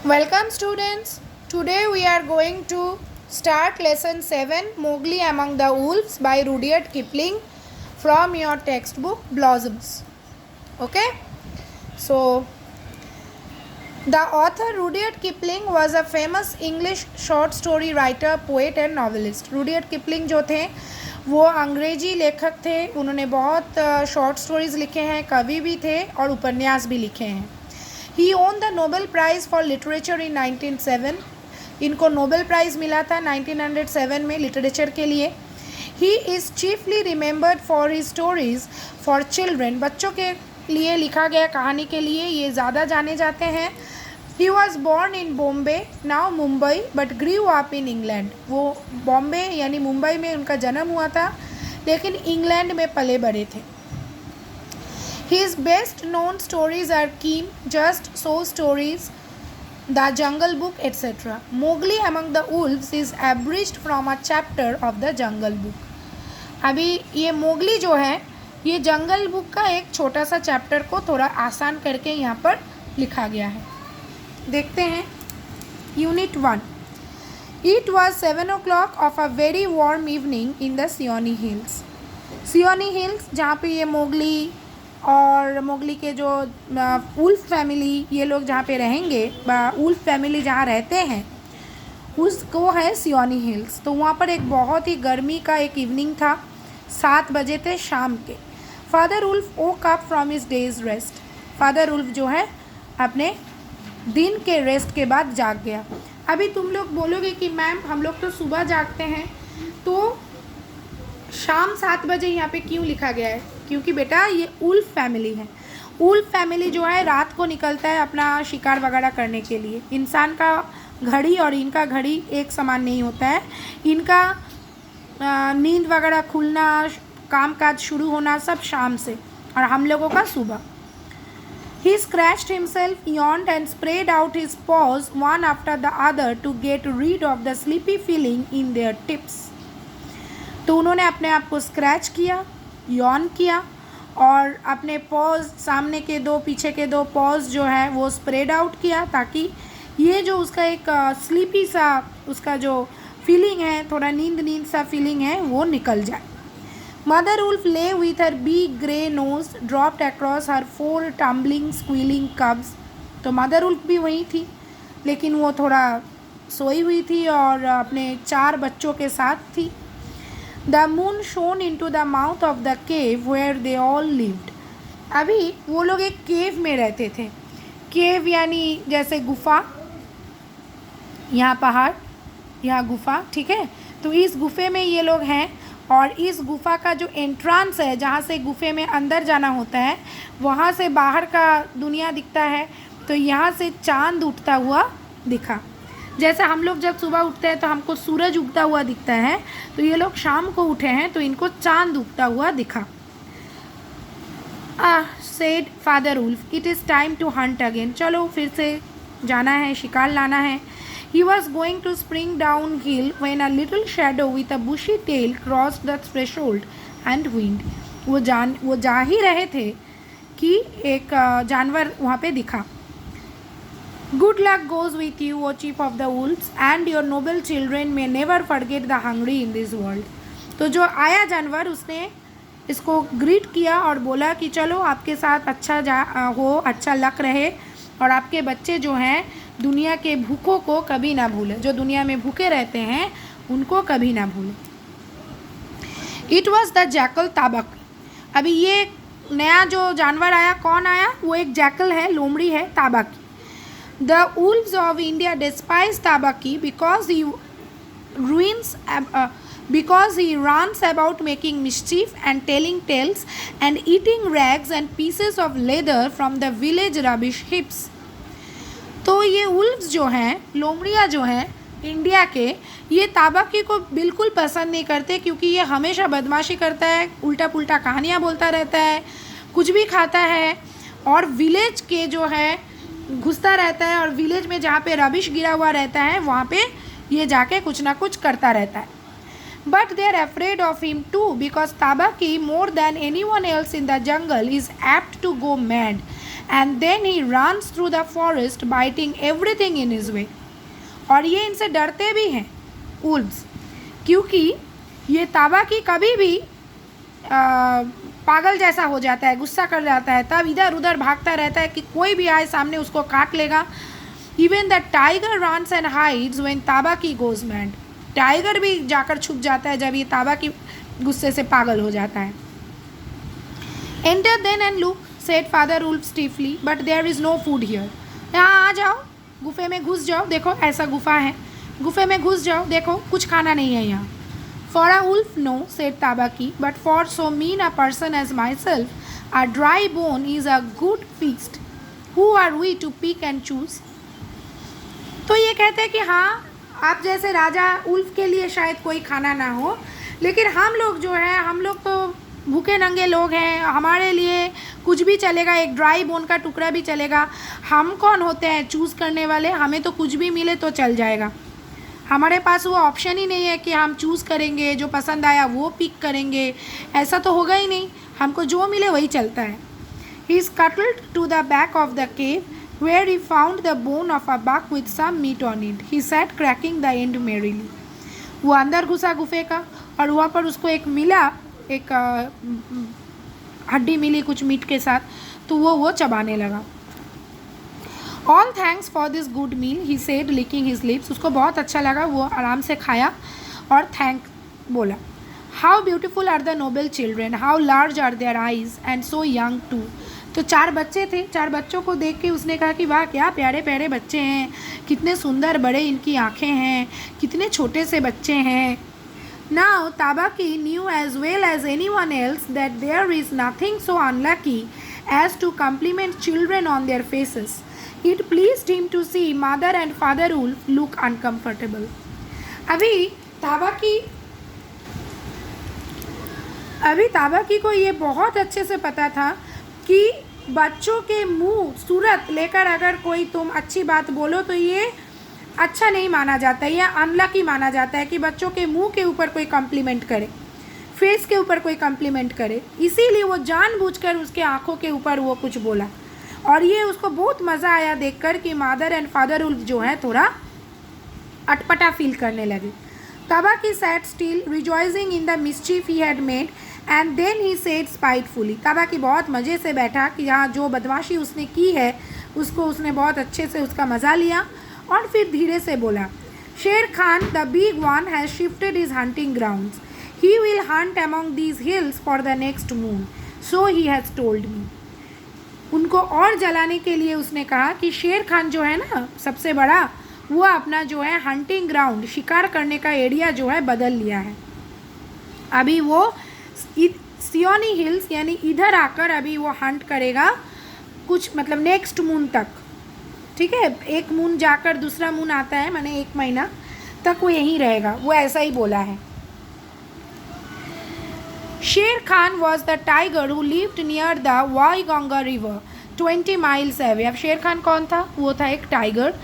Welcome students. Today we are going to start lesson 7 Mowgli Among the Wolves by Rudyard Kipling from your textbook Blossoms. Okay? So the author Rudyard Kipling was a famous English short story writer, poet and novelist. Rudyard Kipling जो थे वो अंग्रेजी लेखक थे. उन्होंने बहुत short stories लिखे हैं, कवि भी थे और उपन्यास भी लिखे हैं. He won the Nobel Prize for Literature in 1907. इनको नोबेल प्राइज़ मिला था 1907 में लिटरेचर के लिए. He is chiefly remembered for his stories for children. बच्चों के लिए लिखा गया कहानी के लिए ये ज़्यादा जाने जाते हैं. He was born in Bombay, now Mumbai, but grew up in England. वो बॉम्बे यानी मुंबई में उनका जन्म हुआ था, लेकिन इंग्लैंड में पले बड़े थे. His best known stories are Keem, Just So Stories, The Jungle Book, etc. Mowgli Among the Wolves is abridged from a chapter of the Jungle Book. अभी ये मोगली जो है ये जंगल बुक का एक छोटा सा चैप्टर को थोड़ा आसान करके यहाँ पर लिखा गया है. देखते हैं. Unit 1. It was 7 o'clock of a very warm evening in the Seoni Hills. Seoni Hills जहाँ पे ये मोगली और मोगली के जो वुल्फ फैमिली ये लोग जहाँ पे रहेंगे, वुल्फ फैमिली जहाँ रहते हैं उसको है सियोनी हिल्स. तो वहाँ पर एक बहुत ही गर्मी का एक इवनिंग था. 7 बजे थे शाम के. Father Wolf woke up from his day's rest. Father Wolf जो है अपने दिन के रेस्ट के बाद जाग गया. अभी तुम लोग बोलोगे कि मैम हम लोग तो सुबह जागते हैं, तो शाम 7 बजे यहाँ पे क्यों लिखा गया है? क्योंकि बेटा ये वुल्फ फैमिली है. वुल्फ फैमिली जो है रात को निकलता है अपना शिकार वगैरह करने के लिए. इंसान का घड़ी और इनका घड़ी एक समान नहीं होता है. इनका नींद वगैरह खुलना, कामकाज शुरू होना सब शाम से, और हम लोगों का सुबह. He scratched himself, yawned and spread out his paws one after the other to get rid of the sleepy feeling in their tips. तो उन्होंने अपने आप को स्क्रैच किया, यॉन किया और अपने पॉज, सामने के 2 पीछे के 2 पॉज जो है वो स्प्रेड आउट किया, ताकि ये जो उसका एक स्लीपी सा उसका जो फीलिंग है, थोड़ा नींद नींद सा फीलिंग है, वो निकल जाए. Mother wolf lay with her big grey nose dropped across her 4 tumbling squealing cubs. तो मदर वुल्फ भी वहीं थी, लेकिन वो थोड़ा सोई हुई थी और अपने 4 बच्चों के साथ थी. The moon shone into the mouth of the cave where they all lived. अभी वो लोग एक केव में रहते थे. केव यानी जैसे गुफा, यहाँ पहाड़, यहाँ गुफा, ठीक है. तो इस गुफे में ये लोग हैं, और इस गुफा का जो एंट्रांस है, जहाँ से गुफे में अंदर जाना होता है, वहाँ से बाहर का दुनिया दिखता है. तो यहाँ से चांद उठता हुआ दिखा. जैसे हम लोग जब सुबह उठते हैं तो हमको सूरज उगता हुआ दिखता है, तो ये लोग शाम को उठे हैं तो इनको चांद उगता हुआ दिखा. Said Father Wolf, it is time to hunt again. चलो फिर से जाना है, शिकार लाना है. He was going to spring down hill when a little shadow with a bushy tail crossed the threshold and whined. वो जा ही रहे थे कि एक जानवर वहाँ पे दिखा. Good luck goes with you, O chief of the wolves, and your noble children may never forget the hungry in this world. तो जो आया जानवर उसने इसको ग्रीट किया और बोला कि चलो आपके साथ अच्छा लक रहे, और आपके बच्चे जो हैं दुनिया के भूखों को कभी ना भूलें. जो दुनिया में भूखे रहते हैं उनको कभी ना भूलें. It was the jackal ताबक. अभी ये नया जो जानवर आया, कौन आया? वो एक जैकल है, लोमड़ी है, ताबक. The wolves of India despise Tabaki because he runs about making mischief and telling tales and eating rags and pieces of leather from the village rubbish heaps. तो ये wolves जो हैं, लोमड़िया जो हैं इंडिया के, ये ताबाकी को बिल्कुल पसंद नहीं करते, क्योंकि ये हमेशा बदमाशी करता है, उल्टा पुल्टा कहानियाँ बोलता रहता है, कुछ भी खाता है, और विलेज के जो है घुसता रहता है, और विलेज में जहाँ पे रबिश गिरा हुआ रहता है वहाँ पे ये जाके कुछ ना कुछ करता रहता है. But they are afraid of him too, because Tabaki, more than anyone else in the jungle, is apt to go mad and then he runs through the forest biting everything in his way. और ये इनसे डरते भी हैं wolves, क्योंकि ये ताबाकी कभी भी पागल जैसा हो जाता है, गुस्सा कर जाता है, तब इधर उधर भागता रहता है कि कोई भी आए सामने उसको काट लेगा. Even the tiger runs and hides when ताबाकी goes mad. Tiger भी जाकर छुप जाता है जब ये ताबाकी गुस्से से पागल हो जाता है. Enter then and look, said Father Wolf stiffly, but there is no food here. यहाँ आ जाओ, गुफे में घुस जाओ, देखो ऐसा गुफा है, गुफे में घुस जाओ, देखो कुछ खाना नहीं है यहाँ. For a wolf, no, said Tabaki, but for so mean a person as myself, a dry bone is a good feast. Who are we to pick and choose? तो ये कहते हैं कि हाँ, आप जैसे राजा उल्फ के लिए शायद कोई खाना ना हो, लेकिन हम लोग जो है, हम लोग तो भूखे नंगे लोग हैं, हमारे लिए कुछ भी चलेगा, एक ड्राई बोन का टुकड़ा भी चलेगा. हम कौन होते हैं चूज़ करने वाले, हमें तो कुछ भी मिले तो चल जाएगा. हमारे पास वो ऑप्शन ही नहीं है कि हम चूज़ करेंगे, जो पसंद आया वो पिक करेंगे, ऐसा तो होगा ही नहीं, हमको जो मिले वही चलता है. He scuttled to the back of the cave where he found the bone of a buck with some meat on it. He sat cracking the end merrily. वो अंदर घुसा गुफे का और वहाँ पर उसको एक मिला, एक हड्डी मिली कुछ मीट के साथ, तो वो चबाने लगा. All thanks for this good meal, he said, licking his lips. उसको बहुत अच्छा लगा, वो आराम से खाया और थैंक बोला. How beautiful are the noble children, how large are their eyes, and so young too. तो 4 बच्चे थे, 4 बच्चों को देख के उसने कहा कि वाह क्या प्यारे प्यारे बच्चे हैं, कितने सुंदर बड़े इनकी आँखें हैं, कितने छोटे से बच्चे हैं. Now Tabaki knew as well as anyone else that there is nothing so unlucky as to compliment children on their faces. It pleased him to see mother and father wolf look uncomfortable. अभी ताबाकी को ये बहुत अच्छे से पता था कि बच्चों के मुंह सूरत लेकर अगर कोई तुम अच्छी बात बोलो तो ये अच्छा नहीं माना जाता है, या अनलकी माना जाता है कि बच्चों के मुंह के ऊपर कोई कम्प्लीमेंट करे, फेस के ऊपर कोई कम्प्लीमेंट करे. इसीलिए वो जानबूझकर उसके आँखों के ऊपर वो कुछ बोला, और ये उसको बहुत मज़ा आया देखकर कि मदर एंड फादर उल्फ जो है थोड़ा अटपटा फील करने लगे. Tabaki sat still, rejoicing in the mischief he had made, and then he said spitefully. Tabaki बहुत मज़े से बैठा कि यहाँ जो बदमाशी उसने की है उसको उसने बहुत अच्छे से उसका मज़ा लिया, और फिर धीरे से बोला, शेर Khan the big one has shifted his hunting grounds. He will hunt among these hills for the next moon. So he has told me. उनको और जलाने के लिए उसने कहा कि शेर खान जो है ना सबसे बड़ा, वो अपना जो है हंटिंग ग्राउंड, शिकार करने का एरिया जो है बदल लिया है. अभी वो सियोनी हिल्स यानी इधर आकर अभी वो हंट करेगा कुछ मतलब नेक्स्ट मून तक. ठीक है, एक मून जाकर दूसरा मून आता है, माने 1 महीना तक वो यहीं रहेगा, वो ऐसा ही बोला है. Sher Khan was the tiger who lived near the Waiganga river 20 miles away. अब शेर खान कौन था? वो था एक टाइगर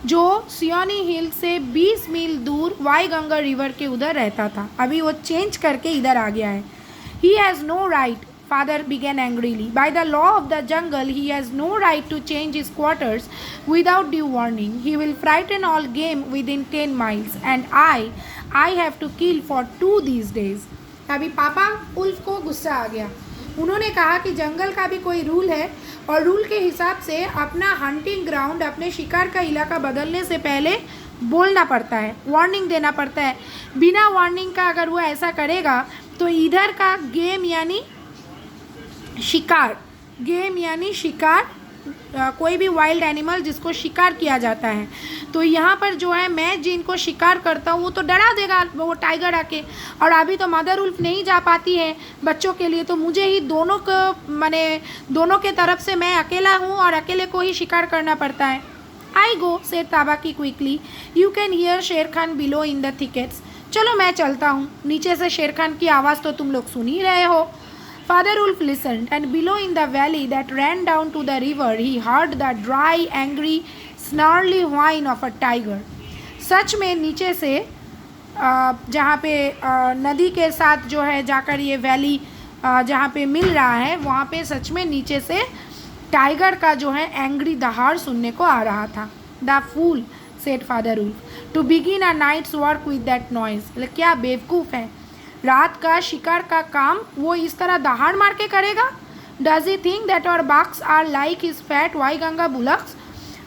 जो सियोनी हिल से 20 मील दूर वाईगंगा रिवर के उधर रहता था. अभी वो चेंज करके इधर आ गया है. He has no right, father began angrily. By the law of the jungle, he has no right to change his quarters without due warning. He will frighten all game within 10 miles, and I have to kill for 2 these days. अभी पापा Ulf को गुस्सा आ गया. उन्होंने कहा कि जंगल का भी कोई रूल है और रूल के हिसाब से अपना हंटिंग ग्राउंड, अपने शिकार का इलाका बदलने से पहले बोलना पड़ता है, वार्निंग देना पड़ता है. बिना वार्निंग का अगर वो ऐसा करेगा तो इधर का गेम यानी शिकार, कोई भी वाइल्ड एनिमल जिसको शिकार किया जाता है, तो यहाँ पर जो है मैं जिनको शिकार करता हूँ वो तो डरा देगा वो टाइगर आके. और अभी तो मदर उल्फ नहीं जा पाती है बच्चों के लिए, तो मुझे ही दोनों के तरफ से मैं अकेला हूँ और अकेले को ही शिकार करना पड़ता है. I go, said Tabaqui quickly. You can hear Shere Khan below in the thickets. चलो मैं चलता हूँ, नीचे से शेर खान की आवाज़ तो तुम लोग सुन ही रहे हो. Father Wolf listened, and below in the valley that ran down to the river, he heard the dry, angry, snarly whine of a tiger. सच में नीचे से जहाँ पे नदी के साथ जो है जाकर ये वैली जहाँ पे मिल रहा है, वहाँ पे सच में नीचे से टाइगर का जो है एंग्री दहाड़ सुनने को आ रहा था। The fool said Father Wolf to begin a night's work with that noise. क्या बेवकूफ़ है, रात का शिकार का काम वो इस तरह दहाड़ मार के करेगा। Does he think that our bucks are like his fat Waingunga bullocks.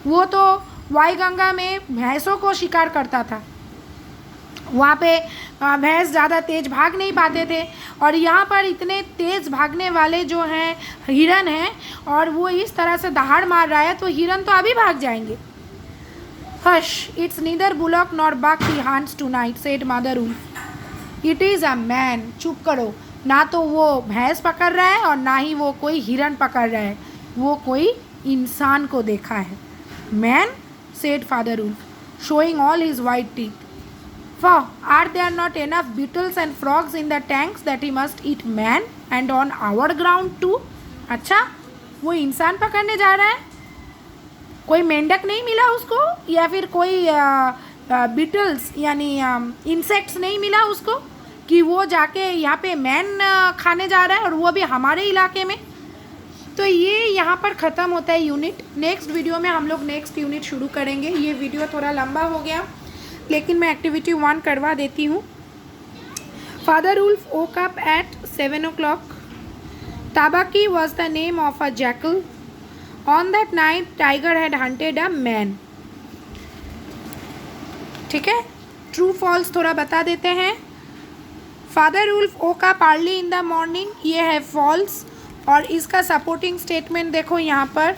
वो तो वाई गंगा में भैंसों को शिकार करता था, वहाँ पे भैंस ज़्यादा तेज़ भाग नहीं पाते थे, और यहाँ पर इतने तेज़ भागने वाले जो हैं हिरन हैं, और वो इस तरह से दहाड़ मार रहा है तो हिरन तो अभी भाग जाएंगे। Hush, it's neither bullock nor buck he hunts tonight said Mother Wolf. It is a man. चुप करो, ना तो वो भैंस पकड़ रहा है और ना ही वो कोई हिरन पकड़ रहा है, वो कोई इंसान को देखा है। Man said Father Wolf showing all his white teeth. Wow, are there not enough beetles and frogs in the tanks that he must eat man and on our ground too? अच्छा, वो इंसान पकड़ने जा रहा है, कोई मेंढक नहीं मिला उसको, या फिर कोई बीटल्स यानी इंसेक्ट्स नहीं मिला उसको कि वो जाके यहाँ पे मैन खाने जा रहा है, और वो भी हमारे इलाके में। तो ये यहाँ पर ख़त्म होता है यूनिट। नेक्स्ट वीडियो में हम लोग नेक्स्ट यूनिट शुरू करेंगे। ये वीडियो थोड़ा लंबा हो गया, लेकिन मैं एक्टिविटी 1 करवा देती हूँ। Father Wolf woke up at 7 o'clock. Tabaki was the name of a jackal. On that night, tiger had hunted a man. ठीक है, ट्रू फॉल्स थोड़ा बता देते हैं। Father Wolf woke up early in the morning, ये है false, और इसका सपोर्टिंग स्टेटमेंट देखो यहाँ पर।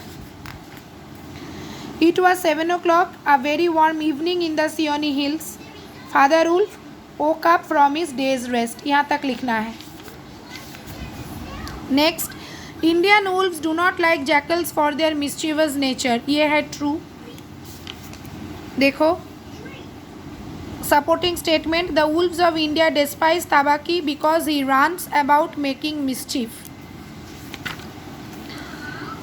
It was 7 o'clock, a very warm evening in the Seoni hills. Father Wolf woke up from his day's rest. यहाँ तक लिखना है। Next, Indian wolves do not like jackals for their mischievous nature. ये है true। देखो supporting statement, the wolves of India despise Tabaki because he runs about making mischief.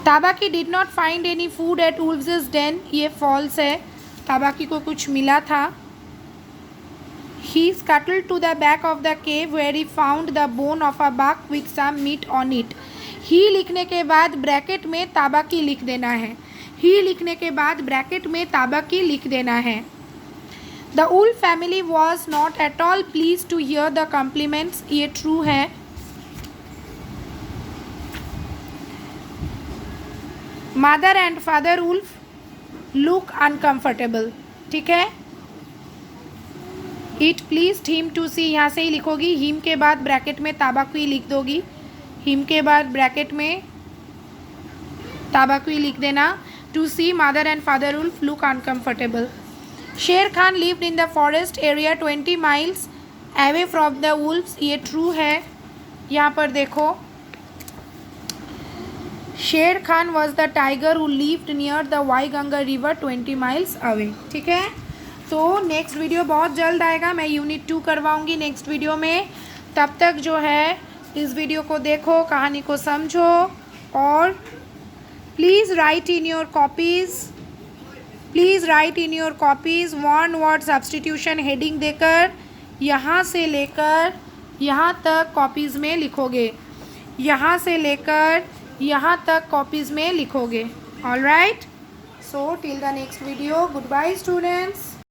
Tabaqui did not find any food at wolves den, ये false है, ताबाकी को कुछ मिला था। He scuttled to the back of the cave where he found the bone of a buck with some meat on it. ही लिखने के बाद ब्रैकेट में ताबाकी लिख देना है। ही लिखने के बाद ब्रैकेट में ताबाकी लिख देना है। The wolf family was not at all pleased to hear the compliments, ये ट्रू है। Mother and father wolf look uncomfortable, ठीक है। It please him to see, यहाँ से ही लिखोगी, हिम के बाद ब्रैकेट में ताबाकुई लिख दोगी, हिम के बाद ब्रैकेट में ताबाकुई लिख देना। To see mother and father wolf look uncomfortable. Shere Khan lived in the forest area 20 miles away from the wolves, ये ट्रू है। यहाँ पर देखो, Shere Khan was the tiger who lived near the Waingunga river 20 miles away, ठीक है। तो नेक्स्ट वीडियो बहुत जल्द आएगा, मैं यूनिट 2 करवाऊंगी नेक्स्ट वीडियो में। तब तक जो है इस वीडियो को देखो, कहानी को समझो, और please write in your copies 1 word substitution heading देकर यहाँ से लेकर यहाँ तक कॉपीज़ में लिखोगे, यहाँ से लेकर यहाँ तक कॉपीज़ में लिखोगे। All right, so till the next video, good bye students.